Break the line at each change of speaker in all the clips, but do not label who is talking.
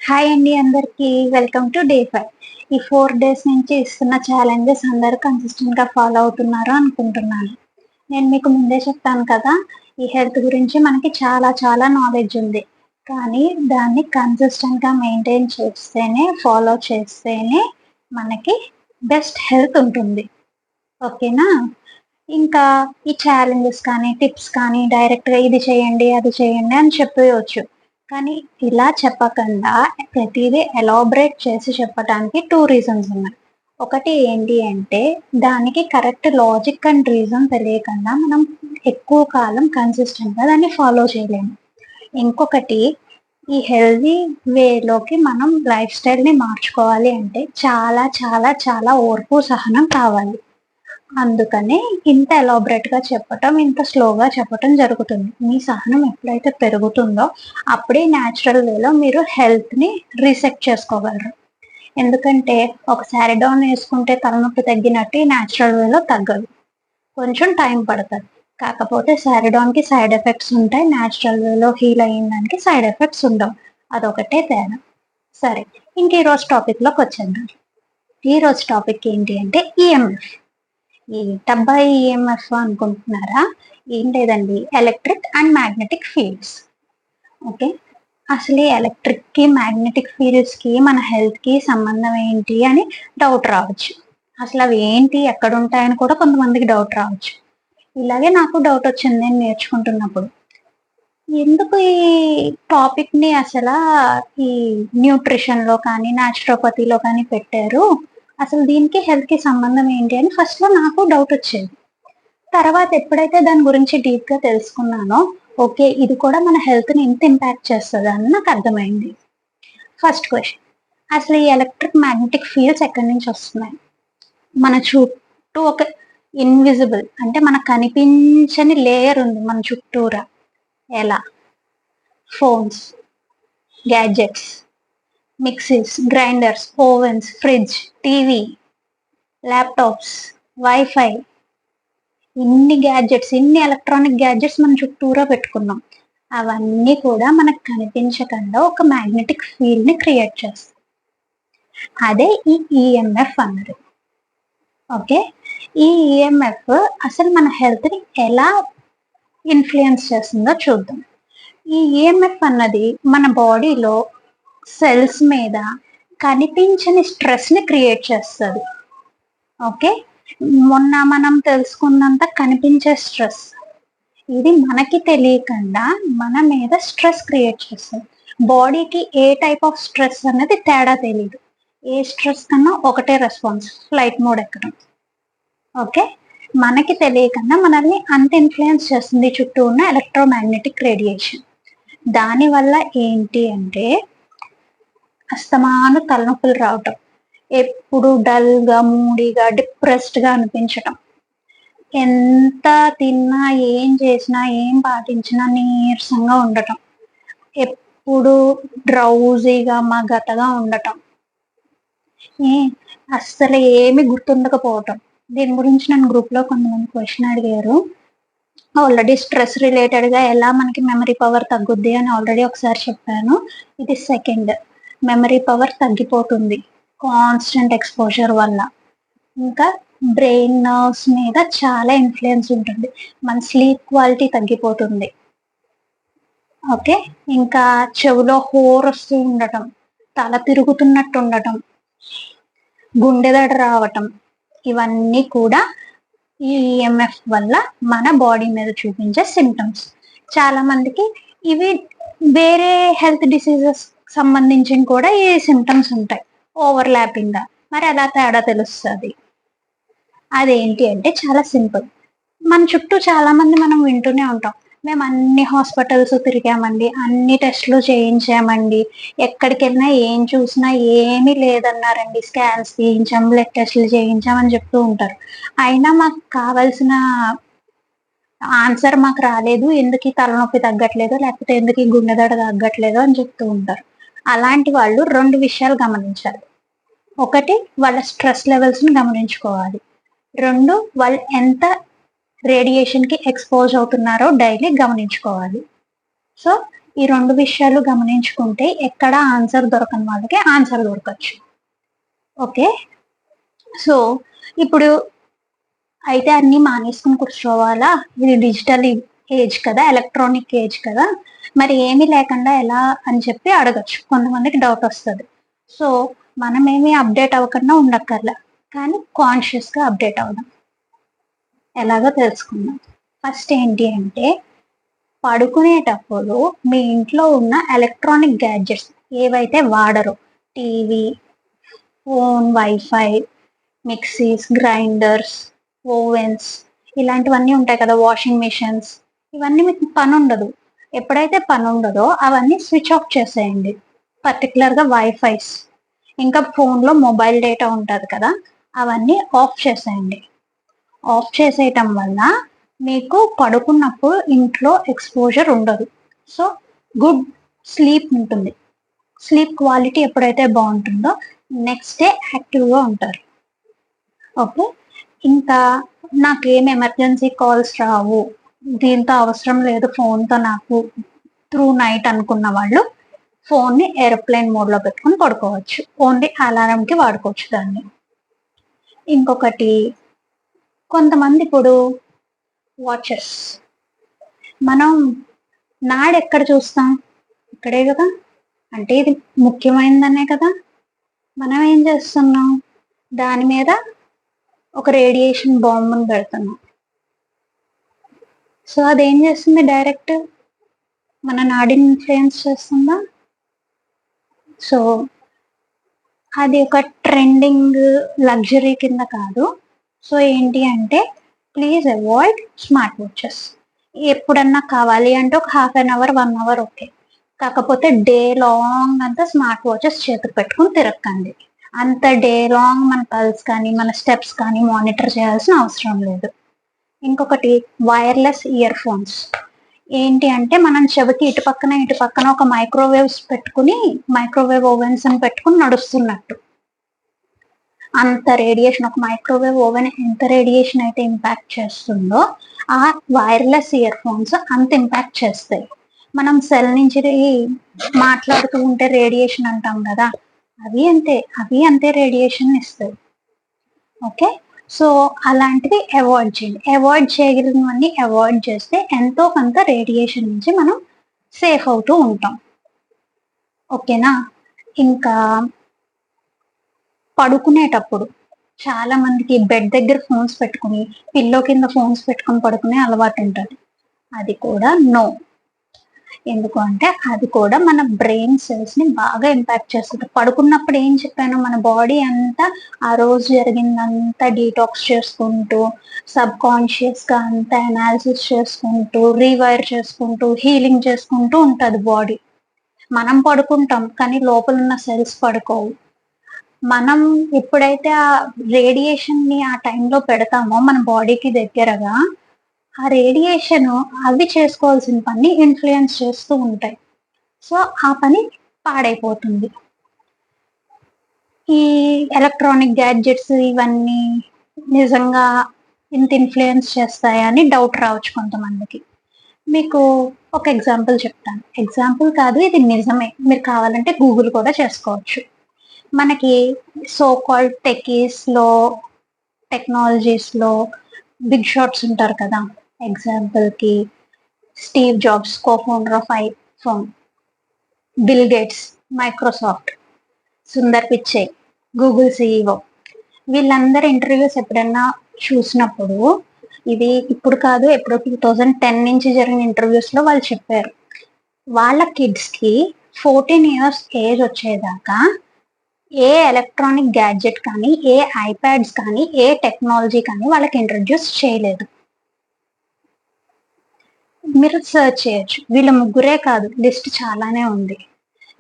Hi అండి అందరికీ. Welcome to day 5. ఈ 4 డేస్ నుంచి ఇస్తున్న ఛాలెంజెస్ అందరూ కన్సిస్టెంట్‌గా ఫాలో అవుతున్నారు అనుకుంటున్నాను. నేను మీకు ముందే చెప్పాను కదా! ఈ హెల్త్ గురించి మనకి చాలా చాలా నాలెడ్జ్ ఉంది. కానీ దాన్ని కన్సిస్టెంట్‌గా మెయింటైన్ చేస్తేనే, ఫాలో చేస్తేనే మనకి బెస్ట్ హెల్త్ ఉంటుంది. ఓకేనా? ఇంకా ఈ ఛాలెంజెస్ కానీ, టిప్స్ కానీ డైరెక్ట్‌గా ఇది చేయండి, అది చేయండి అని చెప్పేయొచ్చు. కానీ ఇలా చెప్పకుండా ప్రతీదీ ఎలాబరేట్ చేసి చెప్పటానికి 2 రీజన్స్ ఉన్నాయి. ఒకటి ఏంటి అంటే దానికి కరెక్ట్ లాజిక్ అండ్ రీజన్ తెలియకుండా మనం ఎక్కువ కాలం కన్సిస్టెంట్‌గా దాన్ని ఫాలో చేయలేము. ఇంకొకటి ఈ హెల్తీ వేలోకి మనం లైఫ్ స్టైల్‌ని మార్చుకోవాలి అంటే చాలా చాలా చాలా ఓర్పు, సహనం కావాలి. అందుకనే ఇంత ఎలాబరేట్‌గా చెప్పటం, ఇంత స్లోగా చెప్పటం జరుగుతుంది. మీ సహనం ఎప్పుడైతే పెరుగుతుందో, అప్పుడే న్యాచురల్ వేలో మీరు హెల్త్‌ని రీసెట్ చేసుకోగలరు. ఎందుకంటే, ఒక సారిడాన్ ఏసుకుంటే తలనొప్పి తగ్గినట్టు ఈ న్యాచురల్ వేలో తగ్గదు. కొంచెం టైం పడతది. కాకపోతే సారిడాన్‌కి సైడ్ ఎఫెక్ట్స్ ఉంటాయి. న్యాచురల్ వేలో హీల్ అయ్యిన దానికి సైడ్ ఎఫెక్ట్స్ ఉండవు. అదొకటే తేడా. సరే, ఇంక ఈరోజు టాపిక్‌లోకొచ్చేద్దాం. ఈరోజు టాపిక్ ఏంటి అంటే ఈఎంఎఫ్. ఏంటబ్బా ఈఎంఎఫ్ అనుకుంటున్నారా? ఏం లేదండి. Electric and magnetic fields. Okay. అసలు ఈ ఎలక్ట్రిక్‌కి, మ్యాగ్నెటిక్ ఫీల్డ్స్‌కి మన హెల్త్‌కి సంబంధం ఏంటి అని డౌట్ రావచ్చు. అసలవి ఏంటి? ఎక్కడుంటాయని కూడా కొంతమందికి డౌట్ రావచ్చు. ఇలాగే నాకు డౌటొచ్చింది నేను నేర్చుకుంటున్నప్పుడు. ఎందుకు ఈ టాపిక్‌ని ఈ న్యూట్రిషన్‌లో కానీ, న్యాచురోపతిలో కానీ పెట్టారు? అసలు దీనికి, హెల్త్‌కి సంబంధం ఏంటి అని ఫస్ట్‌లో నాకు డౌటొచ్చేది. తర్వాత ఎప్పుడైతే దాని గురించి డీప్‌గా తెలుసుకున్నానో, ఓకే. ఇది కూడా మన హెల్త్‌ని ఇంత ఇంపాక్ట్ చేస్తదా అని నాకర్థమైంది. First question. అసలు ఈ ఎలక్ట్రిక్ మ్యాగ్నెటిక్ ఫీల్డ్స్ ఎక్కడి నుంచొస్తున్నాయి? మన చుట్టూ ఒక ఇన్విజిబుల్ అంటే మనకు కనిపించని లేయర్ ఉంది మన చుట్టూరా. ఎలా? Phones, gadgets, mixies, grinders, ovens, fridge, TV, laptops, wifi ఇన్ని ఎలక్ట్రానిక్ గ్యాడ్జెట్స్ మన చుట్టూరా పెట్టుకున్నాం. అవన్నీ కూడా మనకు కనిపించకుండా ఒక మ్యాగ్నెటిక్ ఫీల్డ్‌ని క్రియేట్ చేస్తాయి. అదే ఈ ఈఎంఎఫ్ అన్నది. ఓకే. ఈ ఈఎంఎఫ్ అసలు మన హెల్త్‌ని ఎలా ఇన్‌ఫ్లూయెన్స్ చేస్తుందో చూద్దాం. ఈ ఈఎంఎఫ్ అన్నది మన బాడీలో సెల్స్ మీద కనిపించని స్ట్రెస్‌ని క్రియేట్ చేస్తది. ఓకే. మొన్న మనం తెలుసుకున్నంత కనిపించే స్ట్రెస్. ఇది మనకి తెలియకుండా మన మీద స్ట్రెస్ క్రియేట్ చేస్తది. బాడీకి ఏ టైప్ ఆఫ్ స్ట్రెస్ అనేది తేడా తెలీదు. ఏ స్ట్రెస్ కన్నా ఒకటే రెస్పాన్స్ ఫ్లైట్ మోడ్ ఎక్కడం. ఓకే. మనకి తెలియకుండా మనల్ని అంత ఇన్‌ఫ్లూయెన్స్ చేస్తుంది చుట్టూ ఉన్న ఎలక్ట్రోమాగ్నెటిక్ రేడియేషన్. దానివల్ల ఏంటి అంటే అస్తమాను తలనొప్పులు రావటం. ఎప్పుడు డల్‌గా, మూడీగా, డిప్రెస్డ్‌గా అనిపించటం. ఎంత తిన్నా, ఏం చేసినా, ఏం పాటించినా నీరసంగా ఉండటం. ఎప్పుడు డ్రౌజీగా, మగతగా ఉండటం. ఏ అస్సలు ఏమి గుర్తుండకపోవటం. దీని గురించి నన్ను గ్రూప్‌లో కొంతమంది క్వెషన్ అడిగారు. ఆల్రెడీ స్ట్రెస్ రిలేటెడ్‌గా ఎలా మనకి మెమరీ పవర్ తగ్గుద్ది అని ఆల్రెడీ ఒకసారి చెప్పాను. ఇది సెకండ్. మెమరీ పవర్ తగ్గిపోతుంది. కాన్స్టెంట్ ఎక్స్‌పోజర్ వల్ల. ఇంకా బ్రెయిన్ నర్వ్స్ మీద చాలా ఇన్‌ఫ్లూయెన్స్ ఉంటుంది. మన స్లీప్ క్వాలిటీ తగ్గిపోతుంది. ఓకే. ఇంకా చెవులో హోరొస్తూ ఉండటం, తల తిరుగుతున్నట్టు ఉండటం, గుండె దడ రావటం, ఇవన్నీ కూడా ఈ ఈఎంఎఫ్ వల్ల మన బాడీ మీద చూపించే సింప్టమ్స్. చాలా మందికి ఇవి వేరే హెల్త్ డిసీజెస్ సంబంధించినవి కూడా ఈ సింప్టమ్స్ ఉంటాయి ఓవర్‌లాపింగ్‌గా. మరి ఎలా తేడా తెలుస్తది? అదేంటి అంటే చాలా సింపుల్. మన చుట్టూ చాలా మంది మనం వింటూనే ఉంటాం. మేము అన్ని హాస్పిటల్స్ తిరిగామండి. అన్ని టెస్ట్‌లు చేయించామండి. ఎక్కడికెళ్ళినా ఏం చూసినా ఏమీ లేదన్నారండి. స్కాన్స్ తీయించాం, బ్లడ్ టెస్ట్‌లు చేయించాం అని చెప్తూ ఉంటారు. అయినా మాకు కావాల్సిన ఆన్సర్ మాకు రాలేదు. ఎందుకీ తలనొప్పి తగ్గట్లేదో, లేకపోతే ఎందుకీ గుండె దడ తగ్గట్లేదో అని చెప్తూ ఉంటారు. అలాంటి వాళ్ళు 2 విషయాలు గమనించాలి. ఒకటి వాళ్ళ స్ట్రెస్ లెవెల్స్‌ని గమనించుకోవాలి. 2 వాళ్ళు ఎంత రేడియేషన్‌కి ఎక్స్‌పోజ్ అవుతున్నారో డైలీ గమనించుకోవాలి. సో, ఈ 2 విషయాలు గమనించుకుంటే ఎక్కడ ఆన్సర్ దొరకని వాళ్ళకి ఆన్సర్ దొరకచ్చు. ఓకే. సో, ఇప్పుడు అయితే అన్నీ మానేసుకొని కూర్చోవాలా? ఇది డిజిటల్ ఏజ్ కదా! ఎలక్ట్రానిక్ ఏజ్ కదా! మరి ఏమీ లేకుండా ఎలా అని చెప్పి అడగొచ్చు. కొంతమందికి డౌటొస్తది. సో, మనమేమి అప్‌డేట్ అవ్వకుండా ఉండక్కర్లా. కానీ కాన్షియస్‌గా అప్‌డేట్ అవుదాం. ఎలాగో తెలుసుకుందాం. ఫస్ట్ ఏంటి అంటే, పడుకునేటప్పుడు మీ ఇంట్లో ఉన్న ఎలక్ట్రానిక్ గ్యాడ్జెట్స్ ఏవైతే వాడరో TV, phone, wifi, mixies, grinders, ovens ఇలాంటివన్నీ ఉంటాయి కదా! వాషింగ్ మిషన్స్ ఇవన్నీ మీకు పనుండదు. ఎప్పుడైతే పనుండదో అవన్నీ స్విచ్ ఆఫ్ చేసేయండి. పర్టిక్యులర్‌గా వైఫైస్. ఇంకా ఫోన్‌లో మొబైల్ డేటా ఉంటది కదా! అవన్నీ ఆఫ్ చేసేయండి. ఆఫ్ చేసేయటం వల్ల మీకు పడుకున్నప్పుడు ఇంట్లో ఎక్స్‌పోజర్ ఉండదు. సో, గుడ్ స్లీప్ ఉంటుంది. స్లీప్ క్వాలిటీ ఎప్పుడైతే బావుంటుందో నెక్స్ట్ డే యాక్టివ్‌గా ఉంటారు. ఓకే. ఇంకా నాకేం ఎమర్జెన్సీ కాల్స్ రావు. దీంతో అవసరం లేదు ఫోన్‌తో నాకు త్రూ నైట్ అనుకున్న వాళ్ళు ఫోన్‌ని ఏరోప్లేన్ మోడ్‌లో పెట్టుకొని పడుకోవచ్చు. ఓన్లీ అలారంకి వాడుకోవచ్చు దాన్ని. ఇంకొకటి కొంతమంది ఇప్పుడు వాచెస్. మనం నాడెక్కడ చూస్తాం? ఇక్కడే గదా! అంటే ఇది ముఖ్యమైనదనే కదా! మనం ఏం చేస్తున్నాం? దాని మీద ఒక రేడియేషన్ బాంబుని పెడుతున్నాం. సో, అదేం చేస్తుంది డైరెక్ట్ మన నాడిని ఇన్‌ఫ్లుయెన్స్ చేస్తుందా? సో, అది ఒక ట్రెండింగ్ లగ్జరీ కింద కాదు. సో, ఏంటి అంటే ప్లీజ్ అవాయిడ్ స్మార్ట్ వాచెస్. ఎప్పుడన్నా కావాలి అంటే ఒక half an hour, 1 hour okay. కాకపోతే డే లాంగ్ అంతా స్మార్ట్ వాచెస్ చేతికి పెట్టుకొని తిరక్కండి. అంత డే లాంగ్ మన పల్స్ కానీ, మన స్టెప్స్ కానీ మానిటర్ చేయాల్సిన అవసరం లేదు. ఇంకొకటి వైర్‌లెస్ ఇయర్ ఫోన్స్. ఏంటి అంటే మనం చెవికి ఇటు పక్కన ఒక మైక్రోవేవ్స్ పెట్టుకొని మైక్రోవేవ్ ఓవెన్స్‌ని పెట్టుకొని నడుస్తున్నట్టు. అంత రేడియేషన్ ఒక మైక్రోవేవ్ ఓవెన్ ఎంత రేడియేషన్ అయితే ఇంపాక్ట్ చేస్తుందో, ఆ వైర్‌లెస్ ఇయర్ ఫోన్స్ అంత ఇంపాక్ట్ చేస్తాయి. మనం సెల్ నుంచి మాట్లాడుతూ ఉంటే రేడియేషన్ అంటాం గదా! అవి అంతే రేడియేషన్ ఇస్తాయి. ఓకే. సో, అలాంటివి అవాయిడ్ చేయండి. అవాయిడ్ చేయగలిగినవన్నీ అవాయిడ్ చేస్తే ఎంతో కొంత రేడియేషన్ నుంచి మనం సేఫ్ అవుతూ ఉంటాం. ఓకేనా? ఇంకా పడుకునేటప్పుడు చాలా మందికి బెడ్ దగ్గర ఫోన్స్ పెట్టుకొని, పిల్లో కింద ఫోన్స్ పెట్టుకొని పడుకునే అలవాటుంటది. అది కూడా నో. ఎందుకు అంటే అది కూడా మన బ్రెయిన్ సెల్స్‌ని బాగా ఇంపాక్ట్ చేస్తది. పడుకున్నప్పుడు ఏం చెప్పాను మన బాడీ అంతా ఆ రోజు జరిగిందంతా డీటాక్స్ చేసుకుంటూ, సబ్‌కాన్షియస్‌గా అంతా అనాలిసిస్ చేసుకుంటూ, రీవైర్ చేసుకుంటూ, హీలింగ్ చేసుకుంటూ ఉంటది బాడీ. మనం పడుకుంటాం కానీ లోపలున్న సెల్స్ పడుకోవు. మనం ఎప్పుడైతే ఆ రేడియేషన్‌ని ఆ టైంలో పెడతామో మన బాడీకి దగ్గరగా, ఆ రేడియేషను అవి చేసుకోవాల్సిన పని ఇన్‌ఫ్లుయెన్స్ చేస్తూ ఉంటాయి. సో, ఆ పని పాడైపోతుంది. ఈ ఎలక్ట్రానిక్ గ్యాడ్జెట్స్ ఇవన్నీ నిజంగా ఇంత ఇన్‌ఫ్లుయెన్స్ చేస్తాయా అని డౌట్ రావచ్చు కొంతమందికి. మీకు ఒక ఎగ్జాంపుల్ చెప్తాను. ఎగ్జాంపుల్ కాదు ఇది నిజమే. మీరు కావాలంటే గూగుల్ కూడా చేసుకోవచ్చు. మనకి సో కాల్డ్ టెక్కీస్‌లో, టెక్నాలజీస్‌లో బిగ్ షాట్స్ ఉంటారు కదా! ఎగ్జాంపుల్‌కి Steve jobs co founder of iPhone, bill gates Microsoft, Sundar Pichai Google CEO వీళ్ళందరి ఇంటర్వ్యూస్ ఎప్పుడన్నా చూసినప్పుడు ఇది ఇప్పుడు కాదు ఎప్పుడో 2010 నుంచి జరిగిన ఇంటర్వ్యూస్‌లో వాళ్ళు చెప్పారు. వాళ్ళ కిడ్స్‌కి 14 ఇయర్స్ ఏజ్ వచ్చేదాకా ఏ ఎలక్ట్రానిక్ గ్యాడ్జెట్ కానీ, ఏ ఐప్యాడ్స్ కానీ, ఏ టెక్నాలజీ కానీ వాళ్ళకి ఇంట్రొడ్యూస్ చేయలేదు. మీరు సెర్చ్ చేయొచ్చు. వీళ్ళ ముగ్గురే కాదు లిస్ట్ చాలానే ఉంది.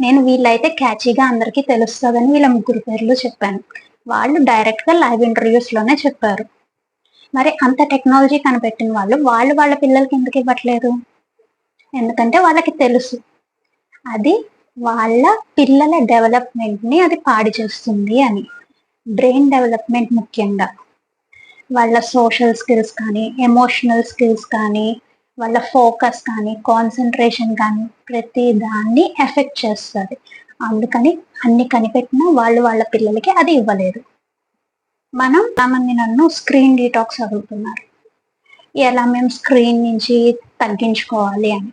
నేను వీళ్ళైతే క్యాచీగా అందరికీ తెలుస్తదని వీళ్ళ ముగ్గురు పేర్లు చెప్పాను. వాళ్ళు డైరెక్ట్‌గా లైవ్ ఇంటర్వ్యూస్‌లోనే చెప్పారు. మరి అంత టెక్నాలజీ కనిపెట్టిన వాళ్ళు, వాళ్ళ పిల్లలకి ఎందుకు ఇవ్వట్లేదు? ఎందుకంటే వాళ్ళకి తెలుసు. అది వాళ్ళ పిల్లల డెవలప్‌మెంట్‌ని అది పాడు చేస్తుంది అని. బ్రెయిన్ డెవలప్‌మెంట్ ముఖ్యంగా. వాళ్ళ సోషల్ స్కిల్స్ కానీ, ఎమోషనల్ స్కిల్స్ కానీ, వాళ్ళ ఫోకస్ కానీ, కాన్సంట్రేషన్ కానీ ప్రతి దాన్ని ఎఫెక్ట్ చేస్తది. అందుకని అన్ని కనిపెట్టినా వాళ్ళు వాళ్ళ పిల్లలకి అది ఇవ్వలేదు. చాలామంది నన్ను స్క్రీన్ డీటాక్స్ అడుగుతున్నారు. ఎలా మేము స్క్రీన్ నుంచి తగ్గించుకోవాలి అని.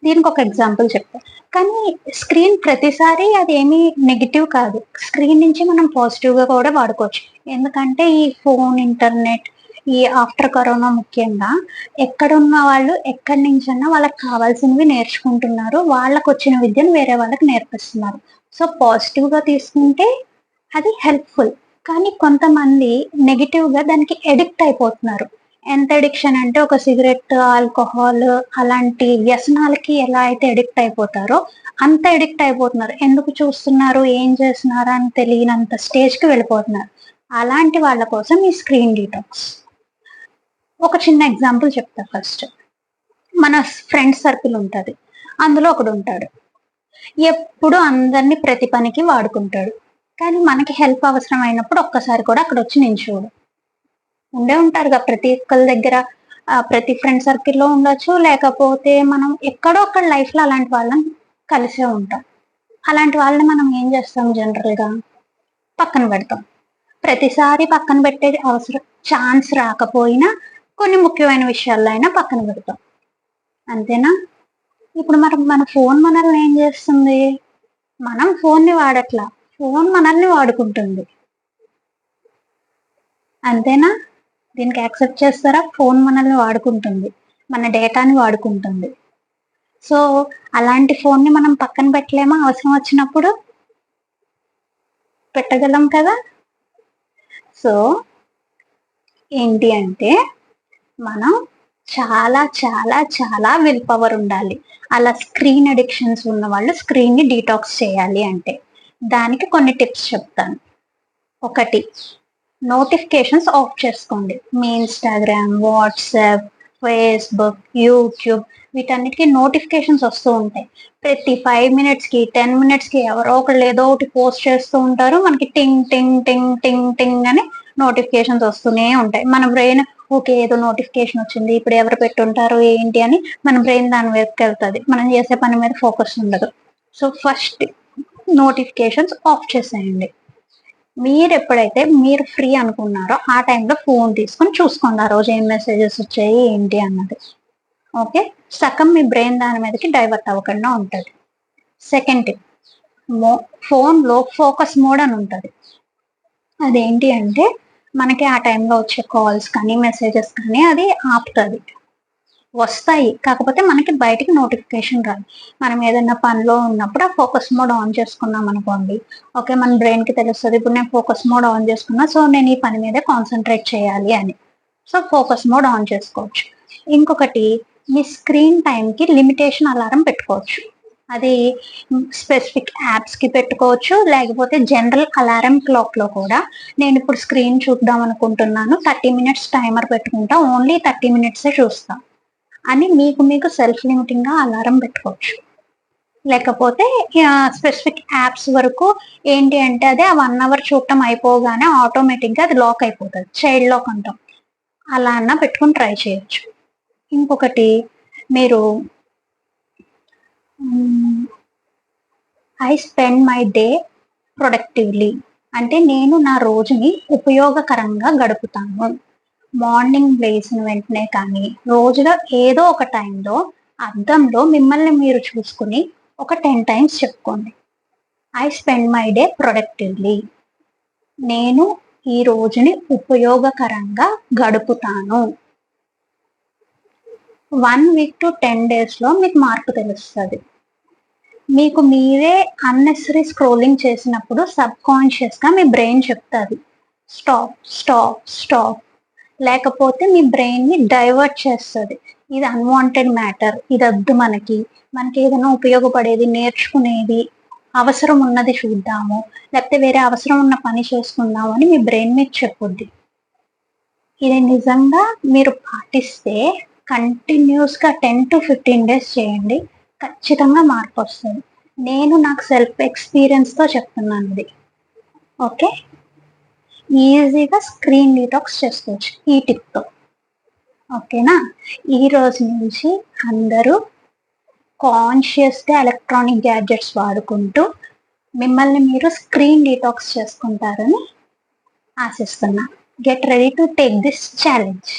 దీనికి ఒక ఎగ్జాంపుల్ చెప్తా. కానీ స్క్రీన్ ప్రతిసారి అదేమీ నెగెటివ్ కాదు. స్క్రీన్ నుంచి మనం పాజిటివ్‌గా కూడా వాడుకోవచ్చు. ఎందుకంటే ఈ ఫోన్, ఇంటర్నెట్ ఈ ఆఫ్టర్ కరోనా ముఖ్యంగా ఎక్కడున్న వాళ్ళు ఎక్కడి నుంచన్నా వాళ్ళకి కావాల్సినవి నేర్చుకుంటున్నారు. వాళ్ళకొచ్చిన విద్యను వేరే వాళ్ళకి నేర్పిస్తున్నారు. సో, పాజిటివ్‌గా తీసుకుంటే అది హెల్ప్‌ఫుల్. కానీ కొంతమంది నెగెటివ్‌గా దానికి అడిక్ట్ అయిపోతున్నారు. ఎంత అడిక్షన్ అంటే ఒక సిగరెట్, ఆల్కహాల్ అలాంటి వ్యసనాలకి ఎలా అయితే అడిక్ట్ అయిపోతారో అంత అడిక్ట్ అయిపోతున్నారు. ఎందుకు చూస్తున్నారు, ఏం చేస్తున్నారు అని తెలియనంత స్టేజ్‌కి వెళ్ళిపోతున్నారు. అలాంటి వాళ్ళ కోసం ఈ స్క్రీన్ డీటాక్స్. ఒక చిన్న ఎగ్జాంపుల్ చెప్తా ఫస్ట్. మన ఫ్రెండ్ సర్కిల్ ఉంటది. అందులో ఒకడుంటాడు. ఎప్పుడు అందరిని ప్రతి పనికి వాడుకుంటాడు. కానీ మనకి హెల్ప్ అవసరమైనప్పుడు ఒక్కసారి కూడా అక్కడొచ్చి నించోడు. ఉండే ఉంటారుగా ప్రతి ఒక్కళ్ళ దగ్గర. ప్రతి ఫ్రెండ్ సర్కిల్‌లో ఉండొచ్చు. లేకపోతే మనం ఎక్కడో అక్కడ లైఫ్‌లో అలాంటి వాళ్ళని కలిసే ఉంటాం. అలాంటి వాళ్ళని మనం ఏం చేస్తాం జనరల్‌గా? పక్కన పెడతాం. ప్రతిసారి పక్కన పెట్టే ఛాన్స్ రాకపోయినా కొన్ని ముఖ్యమైన విషయాల్లో అయినా పక్కన పెడతాం. అంతేనా? ఇప్పుడు మన ఫోన్ మనల్ని ఏం చేస్తుంది? మనం ఫోన్‌ని వాడట్లా. ఫోన్ మనల్ని వాడుకుంటుంది. అంతేనా? దీనికి యాక్సెప్ట్ చేస్తారా? ఫోన్ మనల్ని వాడుకుంటుంది. మన డేటాని వాడుకుంటుంది. సో, అలాంటి ఫోన్‌ని మనం పక్కన పెట్టలేమా అవసరం వచ్చినప్పుడు? పెట్టగలం కదా! సో, ఏంటి అంటే మనం చాలా చాలా చాలా విల్ పవర్ ఉండాలి. అలా స్క్రీన్ అడిక్షన్స్ ఉన్నవాళ్ళు స్క్రీన్‌ని డీటాక్స్ చేయాలి అంటే. దానికి కొన్ని టిప్స్ చెప్తాను. 1 నోటిఫికేషన్స్ ఆఫ్ చేసుకోండి. మీ ఇన్‌స్టాగ్రామ్, వాట్సాప్, ఫేస్‌బుక్, యూట్యూబ్ వీటన్నిటికి నోటిఫికేషన్స్ వస్తూ ఉంటాయి. ప్రతి 5 మినిట్స్‌కి, 10 మినిట్స్‌కి ఎవరో ఒకళ్ళు ఏదో ఒకటి పోస్ట్ చేస్తూ ఉంటారు. మనకి టింగ్ టింగ్ టింగ్ టింగ్ టింగ్ అని నోటిఫికేషన్స్ వస్తూనే ఉంటాయి. మన బ్రెయిన్ ఓకే. ఏదో నోటిఫికేషన్ వచ్చింది. ఇప్పుడు ఎవరు పెట్టుంటారు ఏంటి అని మన బ్రెయిన్ దాని వైపుకెళ్తది. మనం చేసే పని మీద ఫోకస్ ఉండదు. సో, ఫస్ట్ నోటిఫికేషన్స్ ఆఫ్ చేసేయండి. మీరెప్పుడైతే మీరు ఫ్రీ అనుకున్నారో ఆ టైంలో ఫోన్ తీసుకొని చూసుకోండి. ఆ రోజు ఏం మెసేజెస్ వచ్చాయి ఏంటి అన్నది. ఓకే. సగం మీ బ్రెయిన్ దాని మీదకి డైవర్ట్ అవ్వకుండా ఉంటది. సెకండ్ టిప్ మో ఫోన్‌లో ఫోకస్ మోడ్ అని ఉంటది. అదేంటి అంటే మనకి ఆ టైంలో వచ్చే కాల్స్ కానీ, మెసేజెస్ కానీ అది ఆపుతది. వస్తాయి. కాకపోతే మనకి బయటికి నోటిఫికేషన్ రాదు. మనం ఏదైనా పనిలో ఉన్నప్పుడు ఆ ఫోకస్ మోడ్ ఆన్ చేసుకున్నామనుకోండి. ఓకే. మన బ్రెయిన్‌కి తెలుస్తది. ఇప్పుడు నేను ఫోకస్ మోడ్ ఆన్ చేసుకున్నా. సో, నేను ఈ పని మీదే కాన్సంట్రేట్ చేయాలి అని. సో, ఫోకస్ మోడ్ ఆన్ చేసుకోవచ్చు. ఇంకొకటి మీ స్క్రీన్ టైమ్‌కి లిమిటేషన్ అలారం పెట్టుకోవచ్చు. అది స్పెసిఫిక్ యాప్స్‌కి పెట్టుకోవచ్చు. లేకపోతే జనరల్ అలారం క్లాక్‌లో కూడా నేనిప్పుడు స్క్రీన్ చూద్దాం అనుకుంటున్నాను. 30 మినిట్స్ టైమర్ పెట్టుకుంటా. ఓన్లీ 30 మినిట్సే చూస్తా. అని మీకు సెల్ఫ్ లిమిటింగ్‌గా అలారం పెట్టుకోవచ్చు. లేకపోతే స్పెసిఫిక్ యాప్స్ వరకు ఏంటి అంటే అది ఆ 1 అవర్ చూడటం అయిపోగానే ఆటోమేటిక్‌గా అది లాక్ అయిపోతది. చైల్డ్ లాక్ అంటాం. అలా అన్నా పెట్టుకొని ట్రై చేయొచ్చు. ఇంకొకటి మీరు హ్మ్. I spend my day productively అంటే నేను నా రోజుని ఉపయోగకరంగా గడుపుతాను. మార్నింగ్ లేచిన వెంటనే కానీ, రోజులో ఏదో ఒక టైంలో అద్దంలో మిమ్మల్ని మీరు చూసుకొని ఒక 10 టైమ్స్ చెప్పుకోండి. I spend my day productively. నేను ఈ రోజుని ఉపయోగకరంగా గడుపుతాను. 1 వీక్ టు 10 డేస్‌లో మీకు మార్పు తెలుస్తది. మీకు మీరే అన్నెసెసరీ స్క్రోలింగ్ చేసినప్పుడు సబ్‌కాన్షియస్‌గా మీ బ్రెయిన్ చెప్తది. Stop, stop, stop. లేకపోతే మీ బ్రెయిన్‌ని డైవర్ట్ చేస్తది. ఇది అన్‌వాంటెడ్ మ్యాటర్. ఇదొద్దు మనకి. మనకేదైనా ఉపయోగపడేది, నేర్చుకునేది, అవసరం ఉన్నది చూద్దాము. లేకపోతే వేరే అవసరం ఉన్న పని చేసుకుందాము అని మీ బ్రెయిన్ మీకు చెప్పుద్ది. ఇది నిజంగా మీరు పాటిస్తే కంటిన్యూస్‌గా 10-15 డేస్ చేయండి. ఖచ్చితంగా మార్పొస్తది. నేను నాకు సెల్ఫ్ ఎక్స్‌పీరియన్స్‌తో చెప్తున్నానిది. ఓకే. ఈజీగా స్క్రీన్ డీటాక్స్ చేసుకోవచ్చు ఈ టిప్‌తో. ఓకేనా? ఈ రోజు నుంచి అందరూ కాన్షియస్గా ఎలక్ట్రానిక్ గ్యాడ్జెట్స్ వాడుకుంటూ మిమ్మల్ని మీరు స్క్రీన్ డీటాక్స్ చేసుకుంటారని ఆశిస్తున్నా. Get ready to take this challenge.